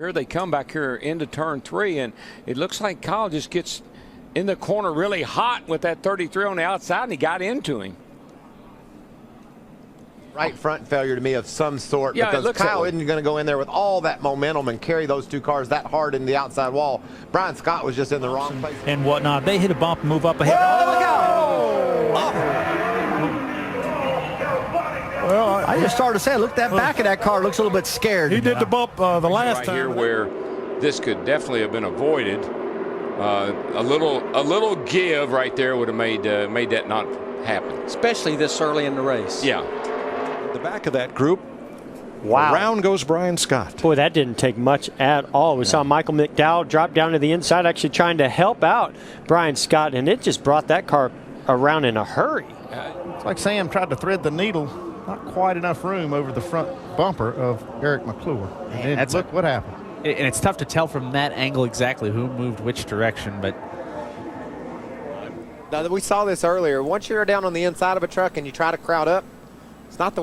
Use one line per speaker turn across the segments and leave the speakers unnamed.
Here they come back here into turn 3, and it looks like Kyle just gets in the corner really hot with that 33 on the outside, and he got into him.
Right front failure to me of some sort,
yeah,
because Kyle isn't going to go in there with all that momentum and carry those two cars that hard in the outside wall. Brian Scott was just in the wrong place.
And whatnot. They hit a bump and move up ahead. Oh, look out!
Well, I just started to say, look, that back of that car looks a little bit scared.
He did the bump the last
right
time.
Here where this could definitely have been avoided. A little give right there would have made that not happen.
Especially this early in the race.
Yeah.
The back of that group.
Wow.
Around goes Brian Scott.
Boy, that didn't take much at all. We saw Michael McDowell drop down to the inside, actually trying to help out Brian Scott, and it just brought that car around in a hurry.
It's like Sam tried to thread the needle. Not quite enough room over the front bumper of Eric McClure. And then look what happened.
And it's tough to tell from that angle exactly who moved which direction, but
Now, we saw this earlier. Once you're down on the inside of a truck and you try to crowd up, it's not the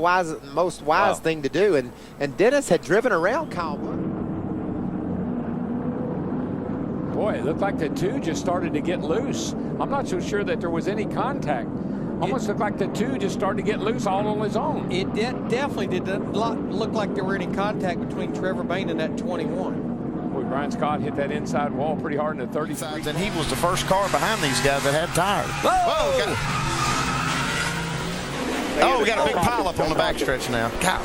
most wise thing to do. And Dennis had driven around Kyle.
Boy, it looked like the two just started to get loose. I'm not so sure that there was any contact. Almost looked like the two just started to get loose all on his own.
It definitely did not look like there were any contact between Trevor Bayne and that 21.
Boy, Brian Scott hit that inside wall pretty hard in the 33.
And he was the first car behind these guys that had tires. Oh, we got a big pileup on the backstretch now. Cow.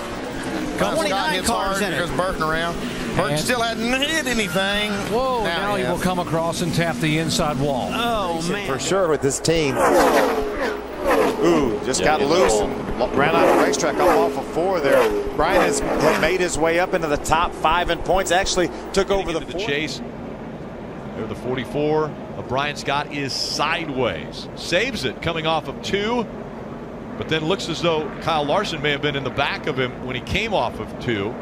Scott hits hard, goes Burton around. Burton still hadn't hit anything.
Whoa, now he will come across and tap the inside wall.
Oh, man.
For sure with this team.
Ooh, just got loose and ran out of the racetrack off of 4 there. Brian has made his way up into the top 5 in points. Actually took over the
chase. There, the 44 of Brian Scott is sideways. Saves it coming off of 2, but then looks as though Kyle Larson may have been in the back of him when he came off of 2.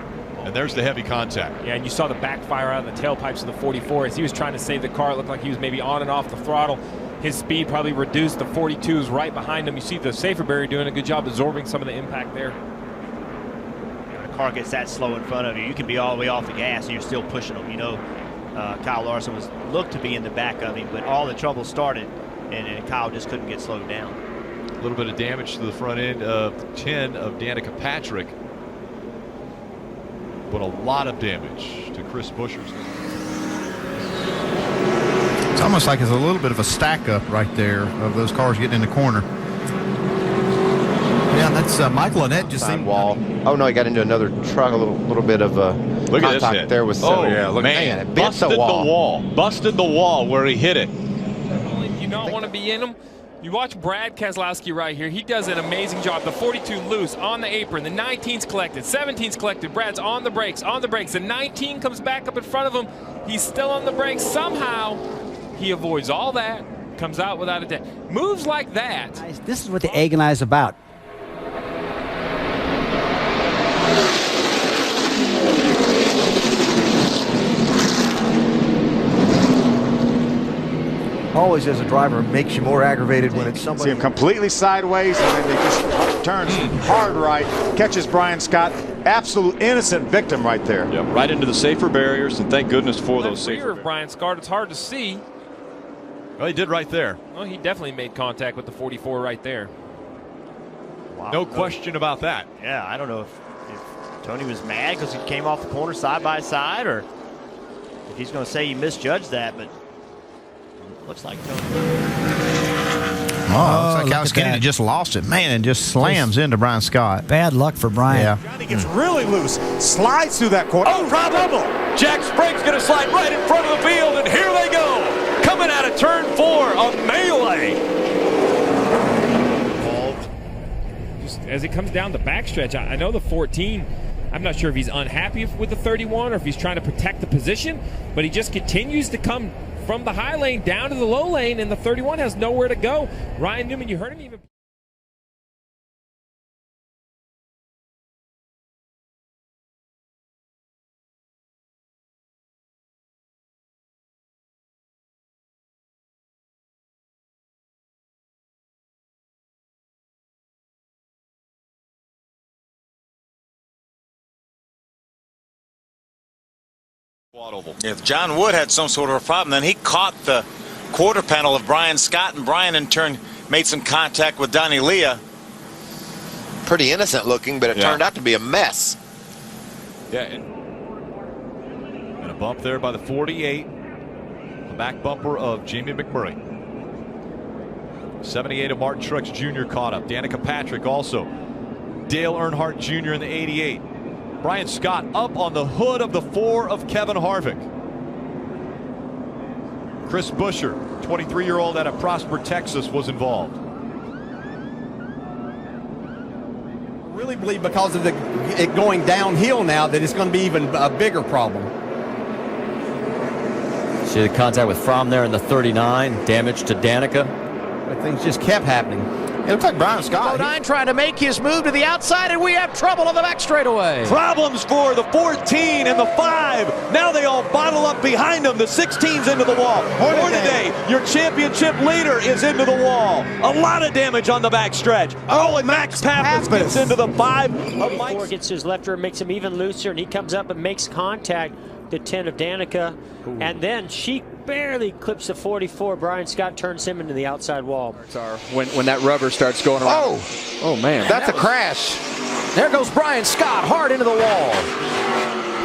And there's the heavy contact.
Yeah, and you saw the backfire out of the tailpipes of the 44 as he was trying to save the car. It looked like he was maybe on and off the throttle. His speed probably reduced. The 42 is right behind him. You see the safer barrier doing a good job absorbing some of the impact there.
When a car gets that slow in front of you, you can be all the way off the gas and you're still pushing them. You know, Kyle Larson looked to be in the back of him, but all the trouble started, and Kyle just couldn't get slowed down.
A little bit of damage to the front end of 10 of Danica Patrick, but a lot of damage to Chris Buescher's.
It's almost like it's a little bit of a stack up right there of those cars getting in the corner. Yeah, that's Michael Annette just seemed
wall. Oh no, he got into another truck. A little bit of
look at this hit.
There was
look, man,
it
busted the wall. Busted the wall where he hit it.
You don't want to be in them. You watch Brad Keselowski right here. He does an amazing job. The 42 loose on the apron. The 19's collected. 17's collected. Brad's on the brakes. On the brakes. The 19 comes back up in front of him. He's still on the brakes. Somehow he avoids all that. Comes out without a dent. Moves like that.
This is what the egg and I is about.
always, as a driver, makes you more aggravated when it's somebody.
See him completely sideways, and then he just turns hard right, catches Brian Scott. Absolute innocent victim right there.
Yep, right into the safer barriers, and thank goodness for those safer
barriers. Brian Scott, it's hard to see.
Well, he did right there.
Well, he definitely made contact with the 44 right there.
Wow.
No question about that.
Yeah, I don't know if Tony was mad because he came off the corner side by side, or if he's going to say he misjudged that, but looks like Tony.
Oh, looks like Xfinity just lost it, man, and just slams into Brian Scott.
Bad luck for Brian.
Yeah.
Johnny gets really loose, slides through that corner. Oh, trouble!
Jack Sprague's going to slide right in front of the field, and here they go. Coming out of turn 4, a melee.
Just as it comes down the backstretch, I know the 14, I'm not sure if he's unhappy with the 31 or if he's trying to protect the position, but he just continues to come from the high lane down to the low lane, and the 31 has nowhere to go. Ryan Newman, you heard him even
If John Wood had some sort of a problem, then he caught the quarter panel of Brian Scott, and Brian in turn made some contact with Donnie Leah.
Pretty innocent looking, but it turned out to be a mess.
Yeah. And a bump there by the 48. The back bumper of Jamie McMurray. 78 of Martin Truex Jr. caught up. Danica Patrick also. Dale Earnhardt Jr. in the 88. Brian Scott up on the hood of the 4 of Kevin Harvick. Chris Buescher, 23-year-old out of Prosper, Texas, was involved.
I really believe because of it going downhill now that it's going to be even a bigger problem.
See the contact with Fromm there in the 39. Damage to Danica.
But things just kept happening.
It looks like Brian Scott.
09 trying to make his move to the outside, and we have trouble on the back straightaway.
Problems for the 14 and the 5. Now they all bottle up behind them. The 16's into the wall. Hornaday, your championship leader, is into the wall. A lot of damage on the backstretch. Oh, and Max Pappas gets into the 5.
44 gets his left rear, makes him even looser, and he comes up and makes contact. The 10 of Danica, and then she barely clips the 44. Brian Scott turns him into the outside wall.
When that rubber starts going around. Oh man.
That's a crash.
There goes Brian Scott hard into the wall.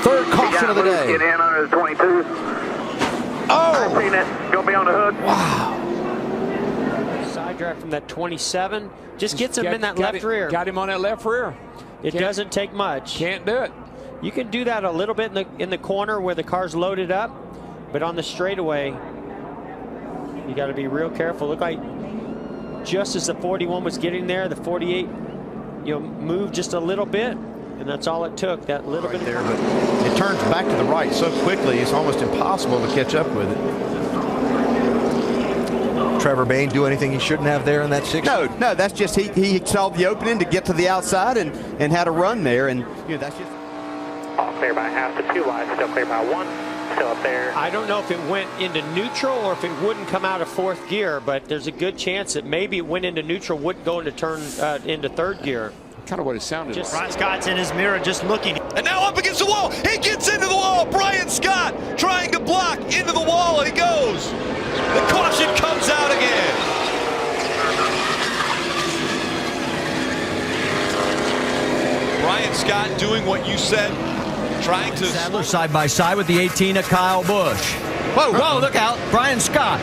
Third caution of the day.
Get in under the 22.
Oh!
I've seen it. Gonna be on the hood.
Wow. Side drive from that 27. Just gets him in that left rear.
Got him on that left rear.
It doesn't take much.
Can't do it.
You can do that a little bit in the corner where the car's loaded up, but on the straightaway, you got to be real careful. Look like just as the 41 was getting there, the 48, moved just a little bit, and that's all it took. That little bit
there, but it turns back to the right so quickly, it's almost impossible to catch up with it.
Trevor Bayne do anything he shouldn't have there in that 6? No, that's just he saw the opening to get to the outside and had a run there, and that's just.
All clear by half to 2 wide, still clear by 1, still up there.
I don't know if it went into neutral or if it wouldn't come out of 4th gear, but there's a good chance that maybe it went into neutral, wouldn't go into into 3rd gear.
Kind of what it sounded like.
Brian Scott's in his mirror just looking.
And now up against the wall. He gets into the wall. Brian Scott trying to block into the wall, and he goes. The caution comes out again. Brian Scott doing what you said. Trying to
Sadler side by side with the 18 of Kyle Busch. Whoa, look out. Brian Scott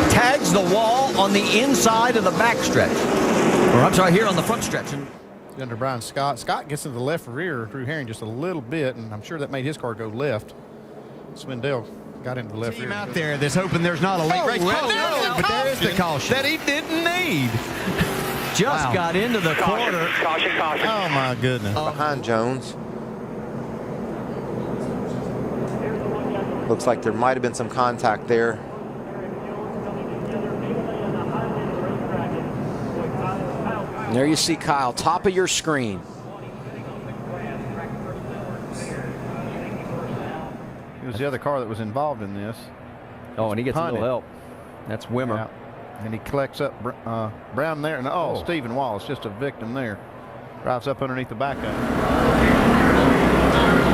tags the wall on the inside of the backstretch. Or I'm sorry, here on the front stretch.
Under Brian Scott. Scott gets into the left rear, Drew Herring just a little bit, and I'm sure that made his car go left. Swindell got into the left rear.
Team out there that's hoping there's not a late race. But there is the caution that he didn't need.
Just got into the corner.
Caution.
Oh my goodness.
Behind Jones. Looks like there might have been some contact there.
And there you see Kyle, top of your screen.
It was the other car that was involved in this.
Oh, and he gets a little help. That's Wimmer.
Yeah. And he collects up Brown there. And Stephen Wallace, just a victim there. Drives up underneath the back of it.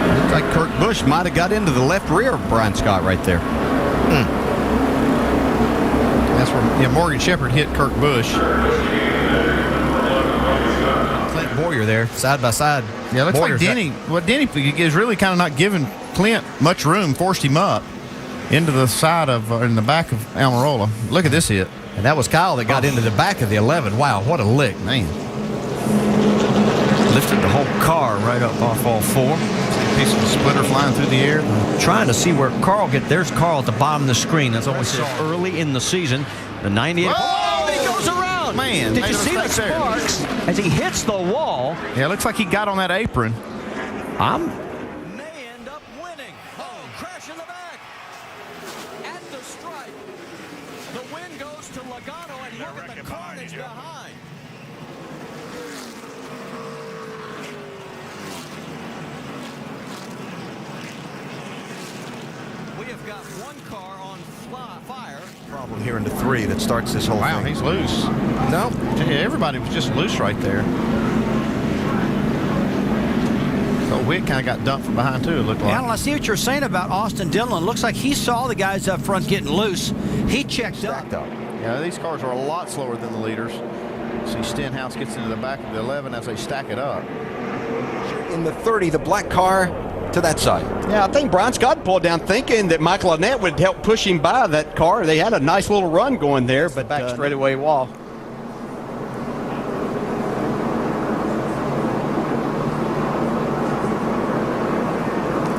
Looks like Kurt Busch might have got into the left rear of Brian Scott right there.
That's where Morgan Shepherd hit Kurt Busch.
Clint Boyer there, side by side.
Yeah, looks like Denny. Well, Denny is really kind of not giving Clint much room, forced him up into the side of, in the back of Almirola. Look at this hit.
And that was Kyle that got into the back of the 11. Wow, what a lick, man.
Lifted the whole car right up off all 4.
Piece of the splitter flying through the air.
Trying to see where Carl there's Carl at the bottom of the screen. That's what we saw early in the season. The 98. Oh, he goes around.
Man,
did you see the sparks as he hits the wall?
Yeah, it looks like he got on that apron.
May end up winning. Oh, crash in the back. At the stripe. The win goes to Logano, and look at the carnage behind. We have got one car on fire.
Problem here into 3 that starts this whole thing.
Wow, he's loose.
No.
Yeah, everybody was just loose right there. So Witt kind of got dumped from behind too, it looked like.
Alan, I see what you're saying about Austin Dillon. Looks like he saw the guys up front getting loose. He checked up.
Yeah, these cars are a lot slower than the leaders. See Stenhouse gets into the back of the 11 as they stack it up.
In the 30, the black car to that side.
Yeah, I think Brian Scott pulled down thinking that Michael Annette would help push him by that car. They had a nice little run going there, but
Back straightaway wall.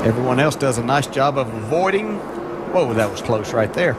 Everyone else does a nice job of avoiding. Whoa, that was close right there.